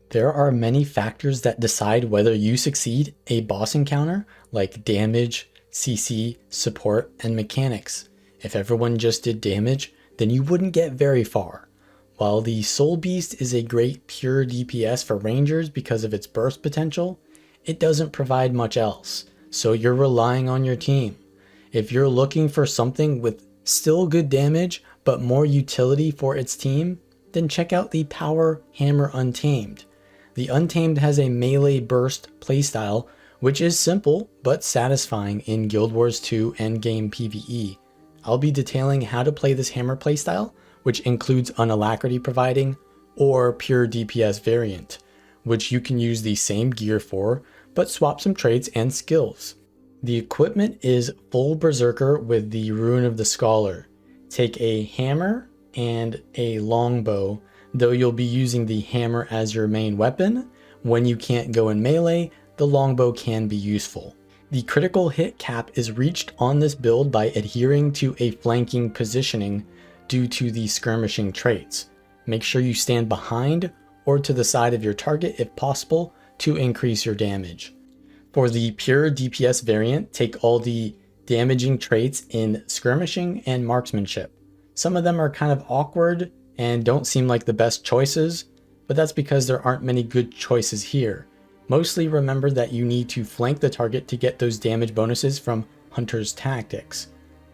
There are many factors that decide whether you succeed a boss encounter, like damage, CC, support, and mechanics. If everyone just did damage, then you wouldn't get very far. While the Soul Beast is a great pure DPS for Rangers because of its burst potential, it doesn't provide much else, so you're relying on your team. If you're looking for something with still good damage, but more utility for its team, then check out the Power Hammer Untamed. The Untamed has a melee burst playstyle, which is simple but satisfying in Guild Wars 2 endgame PvE. I'll be detailing how to play this hammer playstyle, which includes an Alacrity providing or pure DPS variant, which you can use the same gear for, but swap some traits and skills. The equipment is full Berserker with the Rune of the Scholar. Take a hammer and a longbow, though you'll be using the hammer as your main weapon. When you can't go in melee, the longbow can be useful. The critical hit cap is reached on this build by adhering to a flanking positioning due to the skirmishing traits. Make sure you stand behind or to the side of your target if possible to increase your damage. For the pure DPS variant, take all the damaging traits in skirmishing and marksmanship. Some of them are kind of awkward and don't seem like the best choices, but that's because there aren't many good choices here. Mostly remember that you need to flank the target to get those damage bonuses from Hunter's Tactics.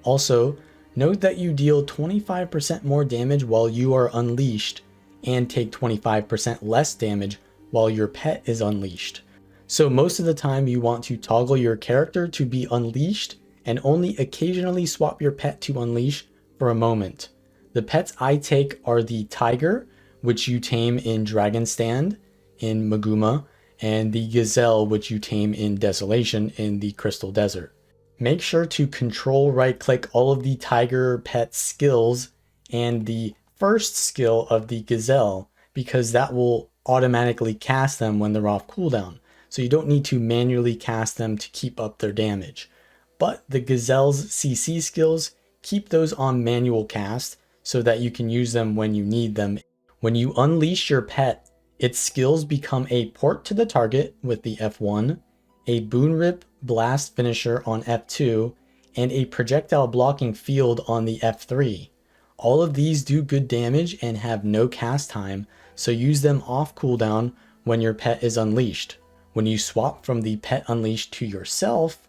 Also, note that you deal 25% more damage while you are unleashed and take 25% less damage while your pet is unleashed. So most of the time you want to toggle your character to be unleashed and only occasionally swap your pet to unleash for a moment. The pets I take are the Tiger, which you tame in Dragon Stand in Maguma, and the Gazelle, which you tame in Desolation in the Crystal Desert. Make sure to control right click all of the Tiger pet skills and the first skill of the Gazelle, because that will automatically cast them when they're off cooldown. So you don't need to manually cast them to keep up their damage. But the Gazelle's CC skills, keep those on manual cast so that you can use them when you need them. When you unleash your pet, its skills become a port to the target with the F1, a Boon Rip blast finisher on F2, and a projectile blocking field on the F3. All of these do good damage and have no cast time, so use them off cooldown when your pet is unleashed. When you swap from the pet unleashed to yourself,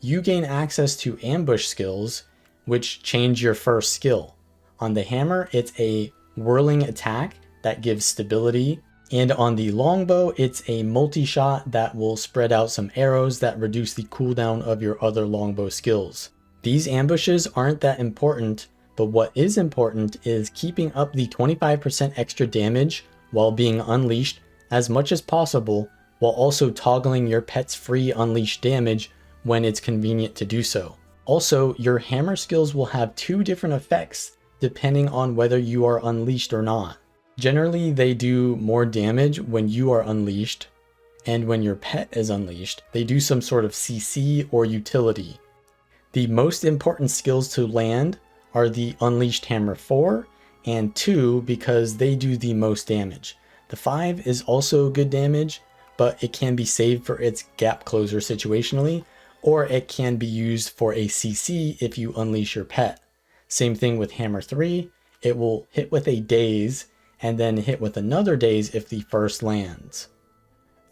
you gain access to ambush skills, which change your first skill. On the hammer, it's a whirling attack that gives stability, and on the longbow, it's a multi-shot that will spread out some arrows that reduce the cooldown of your other longbow skills. These ambushes aren't that important, but what is important is keeping up the 25% extra damage while being unleashed as much as possible, while also toggling your pet's free unleashed damage when it's convenient to do so. Also, your hammer skills will have two different effects depending on whether you are unleashed or not. Generally, they do more damage when you are unleashed, and when your pet is unleashed, they do some sort of CC or utility. The most important skills to land are the Unleashed Hammer 4 and 2 because they do the most damage. The 5 is also good damage, but it can be saved for its gap closer situationally, or it can be used for a CC if you unleash your pet. Same thing with Hammer 3, it will hit with a daze and then hit with another daze if the first lands.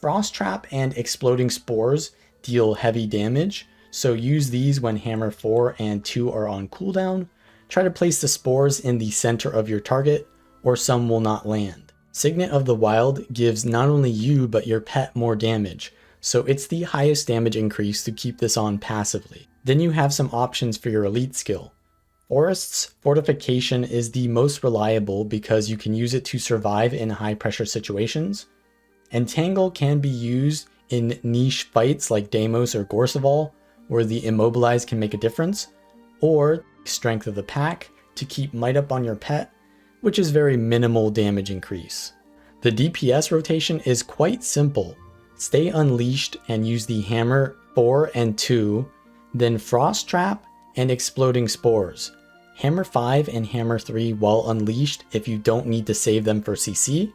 Frost Trap and Exploding Spores deal heavy damage, so use these when Hammer 4 and 2 are on cooldown. Try to place the spores in the center of your target, or some will not land. Signet of the Wild gives not only you but your pet more damage, so it's the highest damage increase to keep this on passively. Then you have some options for your elite skill. Forest's Fortification is the most reliable because you can use it to survive in high pressure situations. Entangle can be used in niche fights like Deimos or Gorseval, where the Immobilize can make a difference, or Strength of the Pack to keep might up on your pet, which is very minimal damage increase. The DPS rotation is quite simple. Stay unleashed and use the Hammer 4 and 2, then Frost Trap and Exploding Spores. Hammer 5 and Hammer 3 while unleashed if you don't need to save them for CC,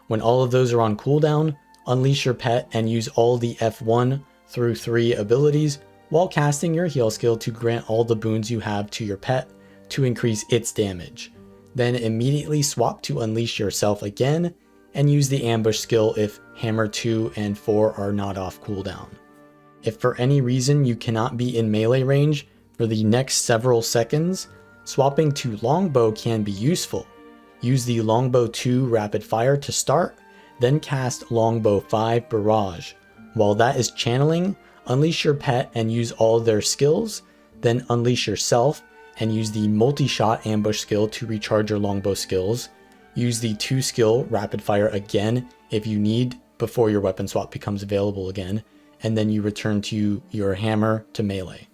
When all of those are on cooldown, unleash your pet and use all the F1 through 3 abilities while casting your heal skill to grant all the boons you have to your pet to increase its damage. Then immediately swap to unleash yourself again and use the ambush skill if hammer 2 and 4 are not off cooldown. If for any reason you cannot be in melee range for the next several seconds, swapping to longbow can be useful. Use the longbow 2 rapid fire to start, then cast longbow 5 barrage. While that is channeling, unleash your pet and use all their skills, then unleash yourself and use the multi-shot ambush skill to recharge your longbow skills. Use the 2 skill rapid fire again if you need before your weapon swap becomes available again, and then you return to your hammer to melee.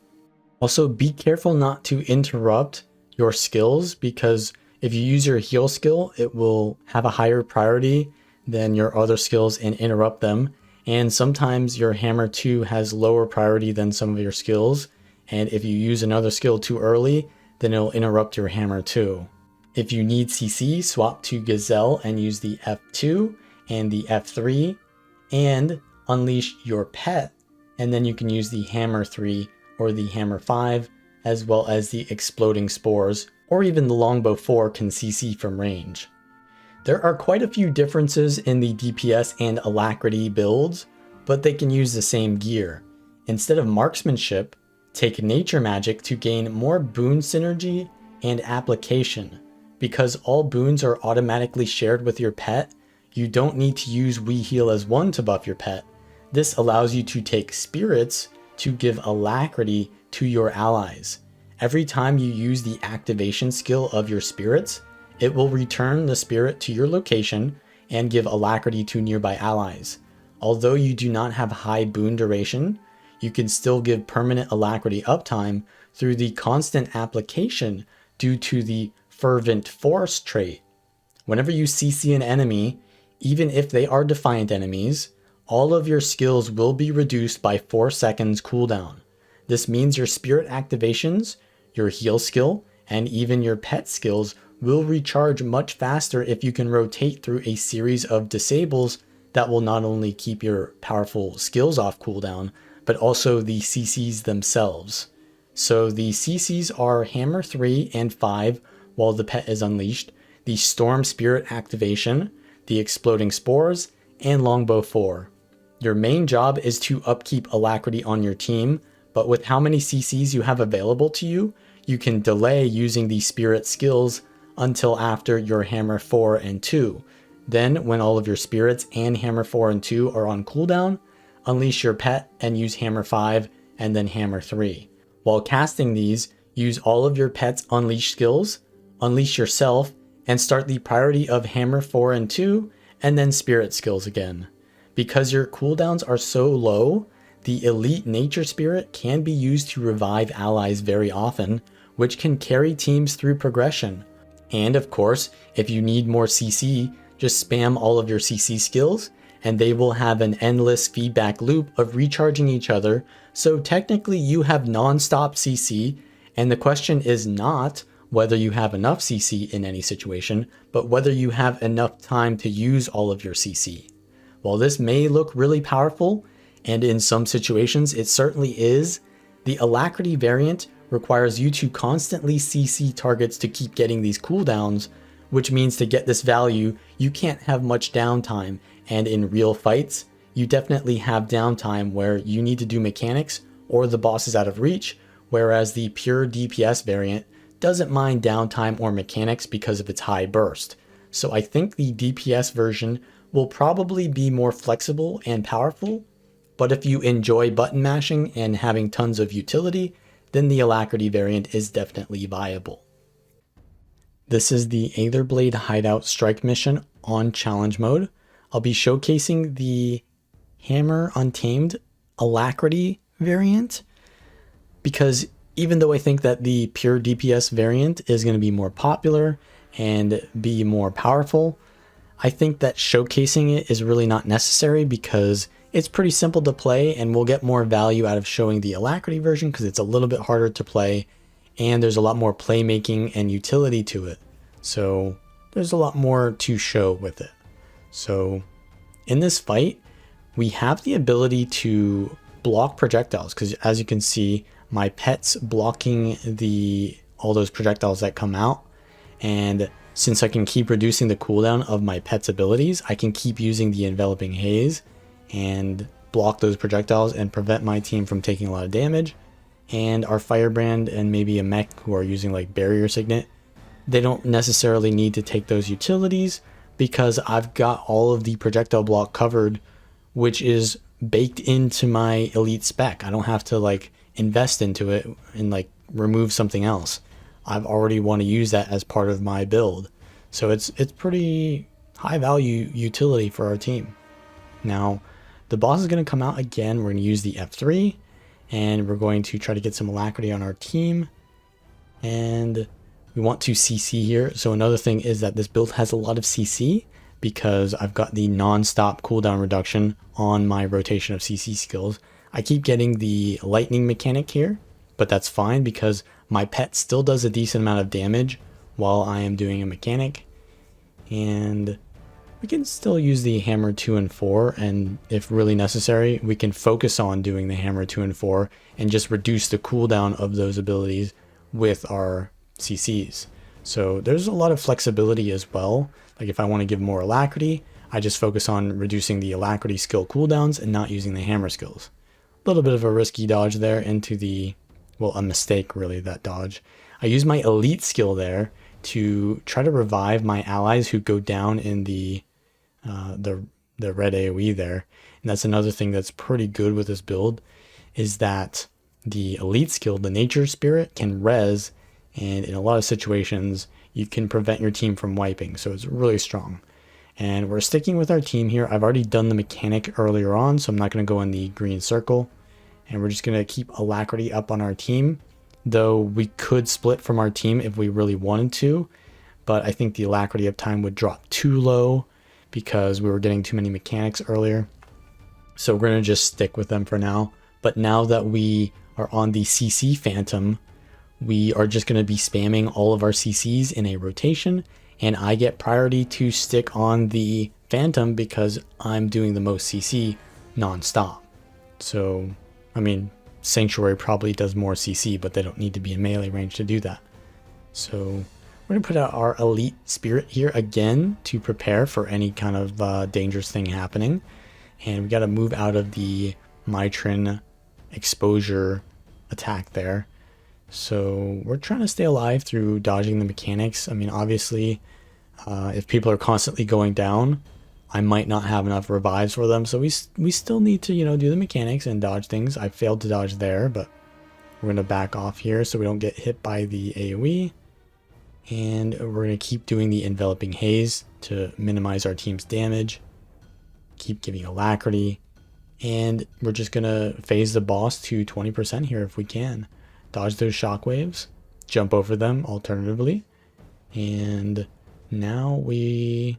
Also, be careful not to interrupt your skills, because if you use your heal skill, it will have a higher priority than your other skills and interrupt them. And sometimes your hammer 2 has lower priority than some of your skills, and if you use another skill too early, then it'll interrupt your hammer 2. If you need CC, swap to Gazelle and use the F2 and the F3 and unleash your pet, and then you can use the hammer 3 or the hammer 5, as well as the exploding spores, or even the longbow 4 can CC from range. There are quite a few differences in the DPS and Alacrity builds, but they can use the same gear. Instead of marksmanship, take nature magic to gain more boon synergy and application. Because all boons are automatically shared with your pet, you don't need to use We Heal as 1 to buff your pet. This allows you to take spirits to give alacrity to your allies. Every time you use the activation skill of your spirits, it will return the spirit to your location and give alacrity to nearby allies. Although you do not have high boon duration, you can still give permanent alacrity uptime through the constant application due to the Fervent Force trait. Whenever you CC an enemy, even if they are defiant enemies, all of your skills will be reduced by 4 seconds cooldown. This means your spirit activations, your heal skill, and even your pet skills will recharge much faster if you can rotate through a series of disables that will not only keep your powerful skills off cooldown, but also the CCs themselves. So the CCs are hammer 3 and 5 while the pet is unleashed, the storm spirit activation, the exploding spores, and longbow 4. Your main job is to upkeep alacrity on your team, but with how many CCs you have available to you, you can delay using the spirit skills until after your hammer 4 and 2. Then, when all of your spirits and hammer 4 and 2 are on cooldown, unleash your pet and use hammer 5 and then hammer 3. While casting these, use all of your pet's unleash skills, unleash yourself, and start the priority of hammer 4 and 2, and then spirit skills again. Because your cooldowns are so low, the elite nature spirit can be used to revive allies very often, which can carry teams through progression. And of course, if you need more CC, just spam all of your CC skills, and they will have an endless feedback loop of recharging each other, so technically you have non-stop CC, and the question is not whether you have enough CC in any situation, but whether you have enough time to use all of your CC. While this may look really powerful, and in some situations it certainly is, the Alacrity variant requires you to constantly CC targets to keep getting these cooldowns, which means to get this value, you can't have much downtime, and in real fights, you definitely have downtime where you need to do mechanics or the boss is out of reach, whereas the pure DPS variant doesn't mind downtime or mechanics because of its high burst. So I think the DPS version will probably be more flexible and powerful, but if you enjoy button mashing and having tons of utility, then the Alacrity variant is definitely viable. This is the Aetherblade Hideout Strike mission on challenge mode. I'll be showcasing the Hammer Untamed Alacrity variant, because even though I think that the pure DPS variant is going to be more popular and be more powerful, I think that showcasing it is really not necessary because it's pretty simple to play, and we'll get more value out of showing the Alacrity version because it's a little bit harder to play and there's a lot more playmaking and utility to it. So there's a lot more to show with it. So in this fight, we have the ability to block projectiles, because as you can see, my pet's blocking all those projectiles that come out. And since I can keep reducing the cooldown of my pet's abilities, I can keep using the enveloping haze and block those projectiles and prevent my team from taking a lot of damage. And our firebrand and maybe a mech who are using like barrier signet, they don't necessarily need to take those utilities because I've got all of the projectile block covered, which is baked into my elite spec. I don't have to like invest into it and like remove something else. I've already want to use that as part of my build. So it's pretty high value utility for our team. Now, the boss is going to come out again. We're going to use the F3 and we're going to try to get some alacrity on our team. And we want to CC here. So another thing is that this build has a lot of CC because I've got the non-stop cooldown reduction on my rotation of CC skills. I keep getting the lightning mechanic here, but that's fine because my pet still does a decent amount of damage while I am doing a mechanic. And we can still use the hammer 2 and 4, and if really necessary, we can focus on doing the hammer 2 and 4 and just reduce the cooldown of those abilities with our CCs. So there's a lot of flexibility as well. Like if I want to give more alacrity, I just focus on reducing the alacrity skill cooldowns and not using the hammer skills. A little bit of a risky dodge there into the, well, a mistake really, that dodge. I use my elite skill there to try to revive my allies who go down in the red AoE there. And that's another thing that's pretty good with this build, is that the elite skill, the nature spirit, can res, and in a lot of situations you can prevent your team from wiping, so it's really strong. And we're sticking with our team here. I've already done the mechanic earlier on, so I'm not going to go in the green circle. And we're just going to keep alacrity up on our team, though we could split from our team if we really wanted to, but I think the alacrity uptime would drop too low because we were getting too many mechanics earlier. So we're going to just stick with them for now. But now that we are on the CC Phantom, we are just going to be spamming all of our CCs in a rotation, and I get priority to stick on the Phantom because I'm doing the most CC non-stop. So, I mean, Sanctuary probably does more CC, but they don't need to be in melee range to do that. So we're going to put out our elite spirit here again to prepare for any kind of dangerous thing happening. And we got to move out of the Mitrin exposure attack there. So we're trying to stay alive through dodging the mechanics. I mean, obviously, if people are constantly going down, I might not have enough revives for them. So we still need to, do the mechanics and dodge things. I failed to dodge there, but we're going to back off here so we don't get hit by the AoE. And we're going to keep doing the enveloping haze to minimize our team's damage. Keep giving alacrity. And we're just going to phase the boss to 20% here if we can. Dodge those shockwaves, jump over them alternatively, and now we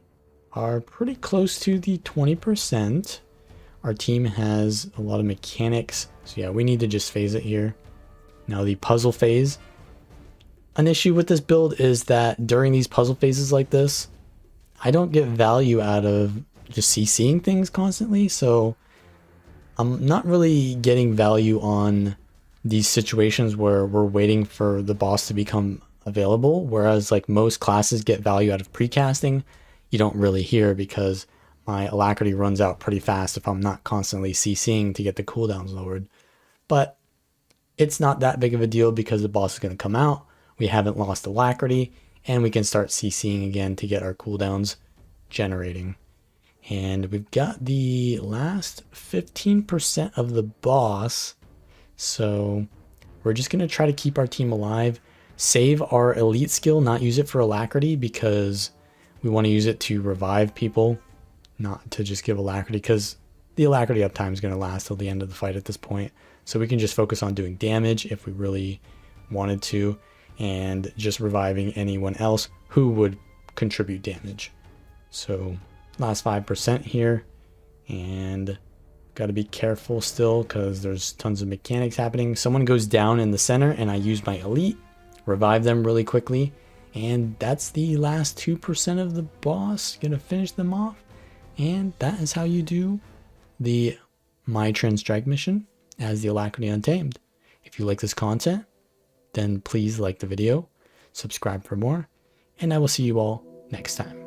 are pretty close to the 20%. Our team has a lot of mechanics, so yeah, we need to just phase it here. Now the puzzle phase. An issue with this build is that during these puzzle phases like this, I don't get value out of just CCing things constantly, so I'm not really getting value on these situations where we're waiting for the boss to become available, whereas like most classes get value out of precasting. You don't really hear because my alacrity runs out pretty fast if I'm not constantly CCing to get the cooldowns lowered. But it's not that big of a deal because the boss is going to come out, we haven't lost alacrity, and we can start CCing again to get our cooldowns generating. And we've got the last 15% of the boss. So we're just going to try to keep our team alive, save our elite skill, not use it for alacrity because we want to use it to revive people, not to just give alacrity because the alacrity uptime is going to last till the end of the fight at this point. So we can just focus on doing damage if we really wanted to, and just reviving anyone else who would contribute damage. So last 5% here, and got to be careful still because there's tons of mechanics happening. Someone goes down in the center and I use my elite, revive them really quickly. And that's the last 2% of the boss. Gonna finish them off. And that is how you do the My Trend Strike mission as the Alacrity Untamed. If you like this content, then please like the video, subscribe for more, and I will see you all next time.